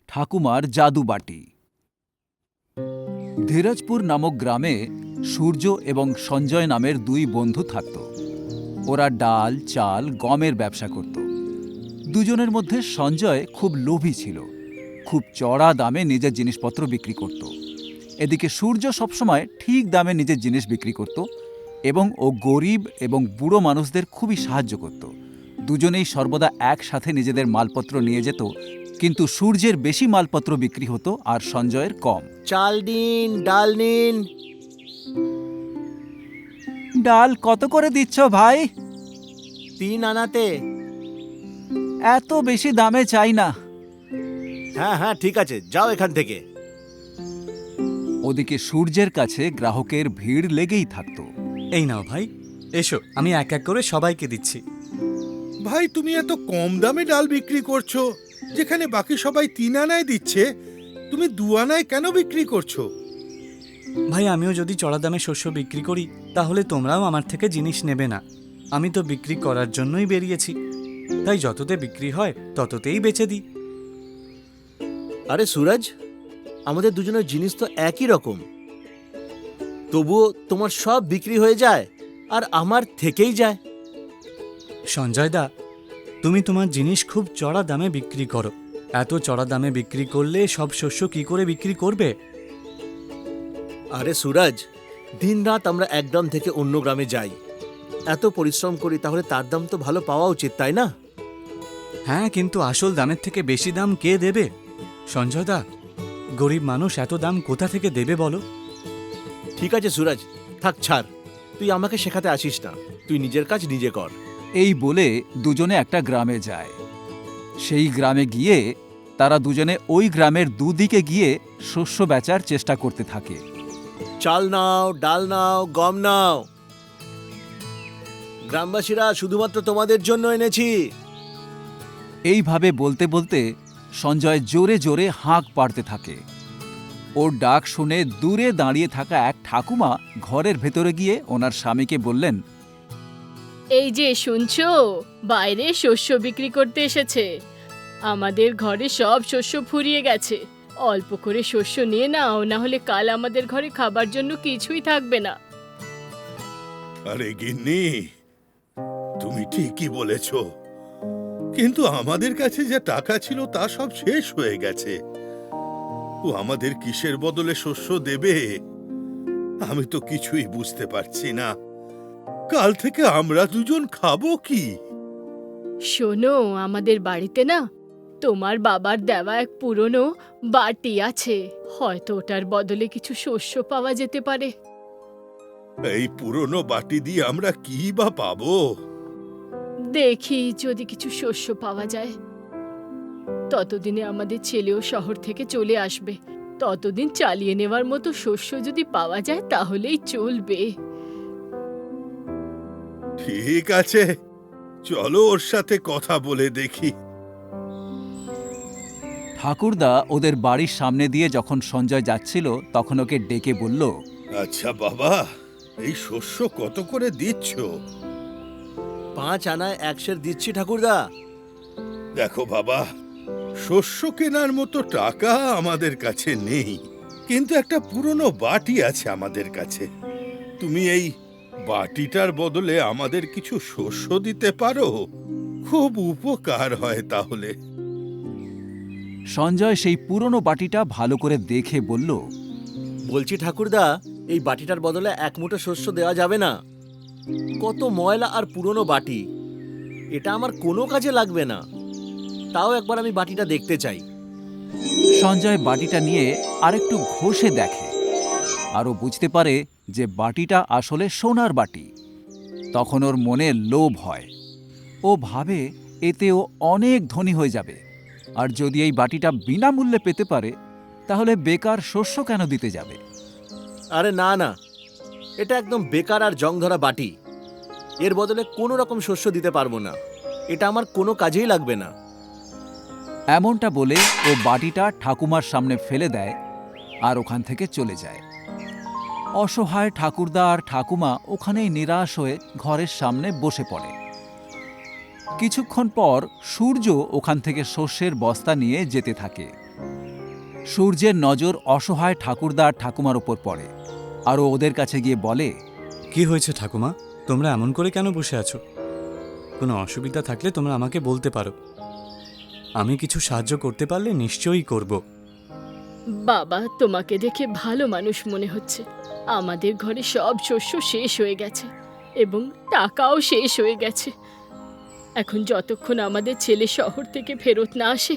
ঠাকুমার জাদু বাটি। ধীরজপুর নামক গ্রামে সূর্য এবং সঞ্জয় নামের দুই বন্ধু থাকত। ওরা ডাল, চাল, গমের ব্যবসা করত। দুজনের মধ্যে সঞ্জয় খুব লোভী ছিল, খুব চড়া দামে নিজের জিনিসপত্র বিক্রি করত। এদিকে সূর্য সবসময় ঠিক দামে নিজের জিনিস বিক্রি করত এবং ও গরিব এবং বুড়ো মানুষদের খুবই সাহায্য করত। দুজনেই সর্বদা একসাথে নিজেদের মালপত্র নিয়ে যেত, কিন্তু সূর্যের বেশি মালপত্র বিক্রি হতো আর সঞ্জয়ের কম। চাল নিন, ডাল নিন। ডাল কত করে দিচ্ছ ভাই? 3 আনাতে। এত বেশি দামে চাই না। হ্যাঁ হ্যাঁ, ঠিক আছে, যাও এখান থেকে। ওদিকে সূর্যের কাছে গ্রাহকের ভিড় লেগেই থাকত। এই নাও ভাই, এসো, আমি এক এক করে সবাইকে দিচ্ছি। ভাই, তুমি এত কম দামে ডাল বিক্রি করছো, যেখানে বাকি সবাই 3 আনায় দিচ্ছে, তুমি 2 আনায় কেন বিক্রি করছো? ভাই, আমিও যদি চড়া দামে শস্য বিক্রি করি তাহলে তোমরাও আমার থেকে জিনিস নেবে না। আমি তো বিক্রি করার জন্যই বেরিয়েছি, তাই যততে বিক্রি হয় তততেই বেচে দিই। আরে সুরজ, আমাদের দুজনের জিনিস তো একই রকম, তবুও তোমার সব বিক্রি হয়ে যায় আর আমার থেকেই যায়। সঞ্জয় দা, তুমি তোমার জিনিস খুব চড়া দামে বিক্রি করো। এত চড়া দামে বিক্রি করলে সব শস্য কি করে বিক্রি করবে? আরে সুরজ, দিনরাত আমরা এক গ্রাম থেকে অন্য গ্রামে যাই, এত পরিশ্রম করি, তাহলে তার দাম তো ভালো পাওয়া উচিত, তাই না? হ্যাঁ, কিন্তু আসল দামের থেকে বেশি দাম কে দেবে? সঞ্জয় দা, গরিব মানুষ এত দাম কোথা থেকে দেবে বলো? ঠিক আছে সুরজ, থাক, ছাড়, তুই আমাকে শেখাতে আসিস না, তুই নিজের কাজ নিজে কর। এই বলে দুজনে একটা গ্রামে যায়। সেই গ্রামে গিয়ে তারা দুজনে ওই গ্রামের দুদিকে গিয়ে শস্য বেচার চেষ্টা করতে থাকে। চাল নাও, ডাল নাও, গম নাও, গ্রামবাসীরা শুধুমাত্র তোমাদের জন্য এনেছি। এইভাবে বলতে বলতে সঞ্জয় জোরে জোরে হাঁক পাড়তে থাকে। ওর ডাক শুনে দূরে দাঁড়িয়ে থাকা এক ঠাকুমা ঘরের ভেতরে গিয়ে ওনার স্বামীকে বললেন, এই যে শুনছো, বাইরে শস্য বিক্রি করতে এসেছে। আমাদের ঘরে সব শস্য ফুরিয়ে গেছে। অল্প করে শস্য নিয়ে নাও, না হলে কাল আমাদের ঘরে খাবার জন্য কিছুই থাকবে না। আরে গিন্নি, তুমি ঠিকই বলেছ, কিন্তু আমাদের কাছে যে টাকা ছিল তা সব শেষ হয়ে গেছে। ও আমাদের কিসের বদলে শস্য দেবে আমি তো কিছুই বুঝতে পারছি না। কাল থেকে আমরা দুজন খাবো কি? শোনো, আমাদের বাড়িতে না তোমার বাবার দেওয়া এক পুরনো বাটি আছে, হয়তো ওটার বদলে কিছু শস্য পাওয়া যেতে পারে। এই পুরনো বাটি দিয়ে আমরা কি বা পাবো? দেখি যদি কিছু শস্য পাওয়া যায়। ততদিনে আমাদের ছেলেও শহর থেকে চলে আসবে, ততদিন চালিয়ে নেওয়ার মতো শস্য যদি পাওয়া যায় তাহলেই চলবে। ঠিক আছে, চলো ওর সাথে কথা বলে দেখি। ঠাকুরদা ওদের বাড়ির সামনে দিয়ে যখন সঞ্জয় যাচ্ছিল তখন ওকে ডেকে বলল, আচ্ছা বাবা, এই শস্য কত করে দিচ্ছ? 5 আনায় 1 সের দিচ্ছি ঠাকুরদা। দেখো বাবা, শস্য কেনার মতো টাকা আমাদের কাছে নেই, কিন্তু একটা পুরনো বাটি আছে আমাদের কাছে। তুমি এই বাটিটার বদলে আমাদের কিছু শস্য দিতে পারো, খুব উপকার হয় তাহলে। সঞ্জয় সেই পুরনো বাটিটা ভালো করে দেখে বলল, বলছি ঠাকুরদা, এই বাটিটার বদলে 1 মুঠো শস্য দেওয়া যাবে না? কত ময়লা আর পুরনো বাটি, এটা আমার কোনো কাজে লাগবে না। তাও একবার আমি বাটিটা দেখতে চাই। সঞ্জয় বাটিটা নিয়ে আরেকটু ঘষে দেখে আর ও বুঝতে পারে যে বাটিটা আসলে সোনার বাটি। তখন ওর মনে লোভ হয়। ও ভাবে এতে ও অনেক ধনী হয়ে যাবে, আর যদি এই বাটিটা বিনামূল্যে পেতে পারে তাহলে বেকার শস্য কেন দিতে যাবে? আরে না না, এটা একদম বেকার আর জংধরা বাটি, এর বদলে কোনো রকম শস্য দিতে পারবো না, এটা আমার কোনো কাজেই লাগবে না। এমনটা বলে ও বাটিটা ঠাকুমার সামনে ফেলে দেয় আর ওখান থেকে চলে যায়। অসহায় ঠাকুরদা আর ঠাকুমা ওখানেই নিরাশ হয়ে ঘরের সামনে বসে পড়ে। কিছুক্ষণ পর সূর্য ওখান থেকে শস্যের বস্তা নিয়ে যেতে থাকে। সূর্যের নজর অসহায় ঠাকুরদা আর ঠাকুমার ওপর পড়ে, আর ও ওদের কাছে গিয়ে বলে, কি হয়েছে ঠাকুমা? তোমরা এমন করে কেন বসে আছো? কোনো অসুবিধা থাকলে তোমরা আমাকে বলতে পারো। আমি কিছু সাহায্য করতে পারলে নিশ্চয়ই করব। বাবা, তোমাকে দেখে ভালো মানুষ মনে হচ্ছে। আমাদের ঘরে সব শস্য শেষ হয়ে গেছে এবং টাকাও শেষ হয়ে গেছে। এখন যতক্ষণ আমাদের ছেলে শহর থেকে ফেরত না আসে,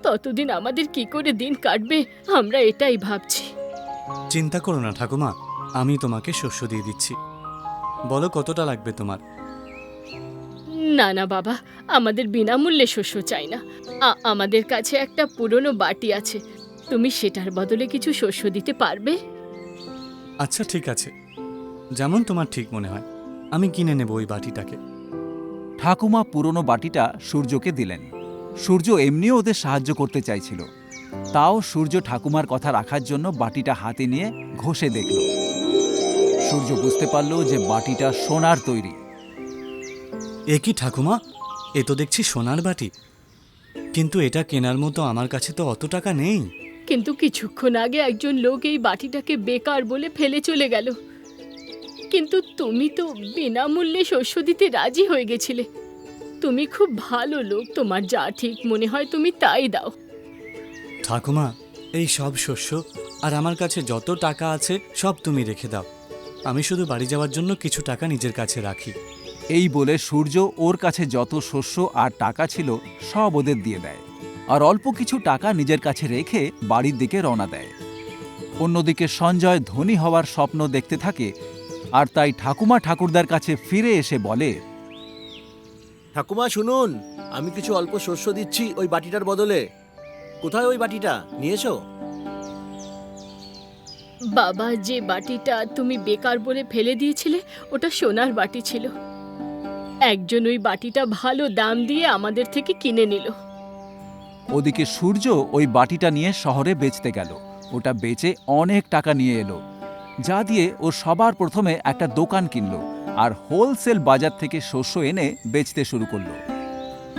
ততদিন আমাদের কি করে দিন কাটবে আমরা এটাই ভাবছি। চিন্তা করো না ঠাকুমা, আমি তোমাকে শস্য দিয়ে দিচ্ছি। বলো কতটা লাগবে তোমার? না না বাবা, আমাদের বিনামূল্যে শস্য চাই না। আমাদের কাছে একটা পুরনো বাটি আছে, তুমি সেটার বদলে কিছু শস্য দিতে পারবে? আচ্ছা ঠিক আছে, যেমন তোমার ঠিক মনে হয়। আমি কিনে নেব ওই বাটিটাকে। ঠাকুমা পুরনো বাটিটা সূর্যকে দিলেন। সূর্য এমনিও ওদের সাহায্য করতে চাইছিল, তাও সূর্য ঠাকুমার কথা রাখার জন্য বাটিটা হাতে নিয়ে ঘষে দেখল। সূর্য বুঝতে পারল যে বাটিটা সোনার তৈরি। এ কি ঠাকুমা, এ তো দেখছি সোনার বাটি, কিন্তু এটা কেনার মতো আমার কাছে তো অত টাকা নেই। কিন্তু কিছুক্ষণ আগে একজন লোক এই বাটিটাকে বেকার বলে ফেলে চলে গেল, কিন্তু তুমি তো বিনামূল্যে শস্য দিতে রাজি হয়ে গেছিলে। তুমি খুব ভালো লোক, তোমার যা ঠিক মনে হয় তুমি তাই দাও। ঠাকুমা, এই সব শস্য আর আমার কাছে যত টাকা আছে সব তুমি রেখে দাও। আমি শুধু বাড়ি যাওয়ার জন্য কিছু টাকা নিজের কাছে রাখি। এই বলে সূর্য ওর কাছে যত শস্য আর টাকা ছিল সব ওদের দিয়ে দেয়, আর অল্প কিছু টাকা নিজের কাছে রেখে বাড়ির দিকে রওনা দেয়। অন্যদিকে সঞ্জয় ধনী হওয়ার স্বপ্ন দেখতে থাকে, আর তাই ঠাকুমা ঠাকুরদার কাছে ফিরে এসে বলে, ঠাকুমা শুনুন, আমি কিছু অল্প শস্য দিচ্ছি ওই বাটিটার বদলে। কোথায় ওই বাটিটা? নিয়েছো? বাবা, যে বাটিটা তুমি বেকার বলে ফেলে দিয়েছিলে ওটা সোনার বাটি ছিল। একজন ওই বাটিটা ভালো দাম দিয়ে আমাদের থেকে কিনে নিল। ওদিকে সূর্য ওই বাটিটা নিয়ে শহরে বেচতে গেল। ওটা বেচে অনেক টাকা নিয়ে এলো, যা দিয়ে ও সবার প্রথমে একটা দোকান কিনল আর হোলসেল বাজার থেকে শস্য এনে বেচতে শুরু করলো।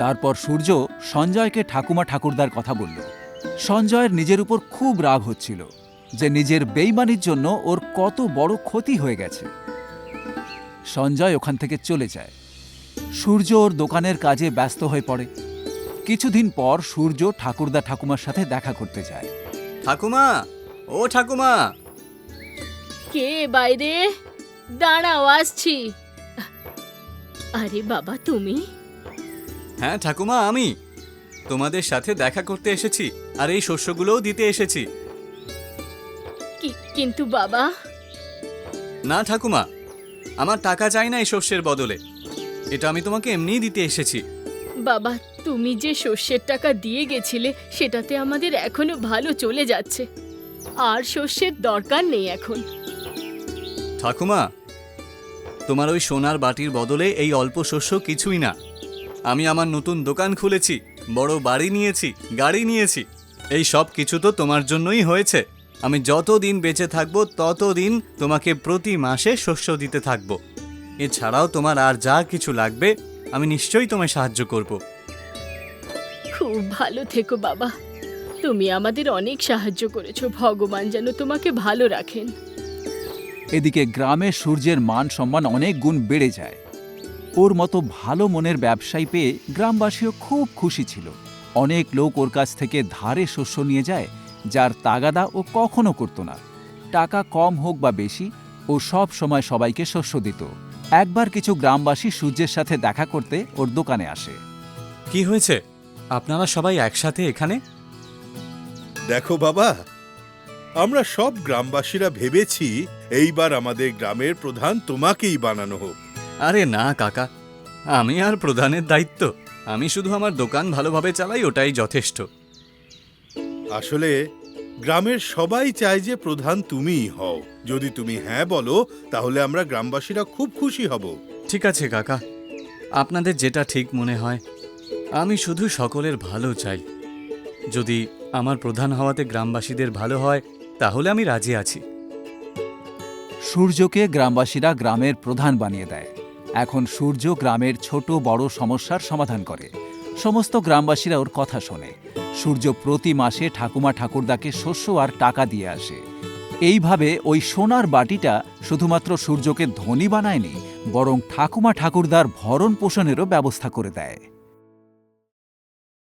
তারপর সূর্য সঞ্জয়কে ঠাকুমা ঠাকুরদার কথা বলল। সঞ্জয়ের নিজের উপর খুব রাগ হচ্ছিল যে নিজের বেইমানির জন্য ওর কত বড় ক্ষতি হয়ে গেছে। সঞ্জয় ওখান থেকে চলে যায়। সূর্য ওর দোকানের কাজে ব্যস্ত হয়ে পড়ে। কিছুদিন পর সূর্য ঠাকুরদা ঠাকুমার সাথে দেখা করতে যায়। ঠাকুমা, ও ঠাকুমা! কে বাইরে? দাঁড়াও, আসছি। আরে বাবা, তুমি? হ্যাঁ ঠাকুমা, আমি তোমাদের সাথে দেখা করতে এসেছি আর এই শস্যগুলোও দিতে এসেছি। কিন্তু বাবা। না ঠাকুমা, আমার টাকা চাই না এই শস্যের বদলে, এটা আমি তোমাকে এমনিই দিতে এসেছি। বাবা, তুমি যে শস্যের টাকা দিয়ে গেছিলে সেটাতে আমাদের এখনো ভালো চলে যাচ্ছে, আর শস্যের দরকার নেই এখন। ঠাকুমা, তোমার ওই সোনার বাটির বদলে এই অল্প শস্য কিছুই না। আমি আমার নতুন দোকান খুলেছি, বড় বাড়ি নিয়েছি, গাড়ি নিয়েছি। এই সব কিছু তো তোমার জন্যই হয়েছে। আমি যতদিন বেঁচে থাকবো ততদিন তোমাকে প্রতি মাসে শস্য দিতে থাকবো। এছাড়াও তোমার আর যা কিছু লাগবে আমি নিশ্চয়ই তোমায় সাহায্য করব। খুব ভালো থেকো বাবা, তুমি আমাদের অনেক সাহায্য করেছো। ভগবান যেন তোমাকে ভালো রাখেন। এদিকে গ্রামে সূর্যের মান সম্মান অনেক গুণ বেড়ে যায়। ওর মতো ভালো মনের ব্যবসায়ী পেয়ে গ্রামবাসীও খুব খুশি ছিল। অনেক লোক ওর কাছ থেকে ধারে শস্য নিয়ে যায়, যার তাগাদা ও কখনো করত না। টাকা কম হোক বা বেশি, ও সব সময় সবাইকে শস্য দিত। একবার কিছু গ্রামবাসী সূর্যের সাথে দেখা করতে ওর দোকানে আসে। কি হয়েছে? আপনারা সবাই একসাথে এখানে? দেখো বাবা, আমরা সব গ্রামবাসীরা ভেবেছি এইবার আমাদের গ্রামের প্রধান তোমাকেই বানানো হোক। আরে না কাকা, আমি আর প্রধানের দায়িত্ব? আমি শুধু আমার দোকান ভালোভাবে চালাই, ওটাই যথেষ্ট। আসলে গ্রামের সবাই চায় যে প্রধান তুমিই হও। যদি তুমি হ্যাঁ বলো তাহলে আমরা গ্রামবাসীরা খুব খুশি হব। ঠিক আছে কাকা, আপনাদের যেটা ঠিক মনে হয়। আমি শুধু সকলের ভালো চাই। যদি আমার প্রধান হওয়াতে গ্রামবাসীদের ভালো হয় তাহলে আমি রাজি আছি। সূর্যকে গ্রামবাসীরা গ্রামের প্রধান বানিয়ে দেয়। এখন সূর্য গ্রামের ছোট বড় সমস্যার সমাধান করে। সমস্ত গ্রামবাসীরা ওর কথা শোনে। সূর্য প্রতি মাসে ঠাকুমা ঠাকুরদাকে শস্য আর টাকা দিয়ে আসে। এইভাবে ওই সোনার বাটিটা শুধুমাত্র সূর্যকে ধনী বানায়নি, বরং ঠাকুমা ঠাকুরদার ভরণ পোষণেরও ব্যবস্থা করে দেয়।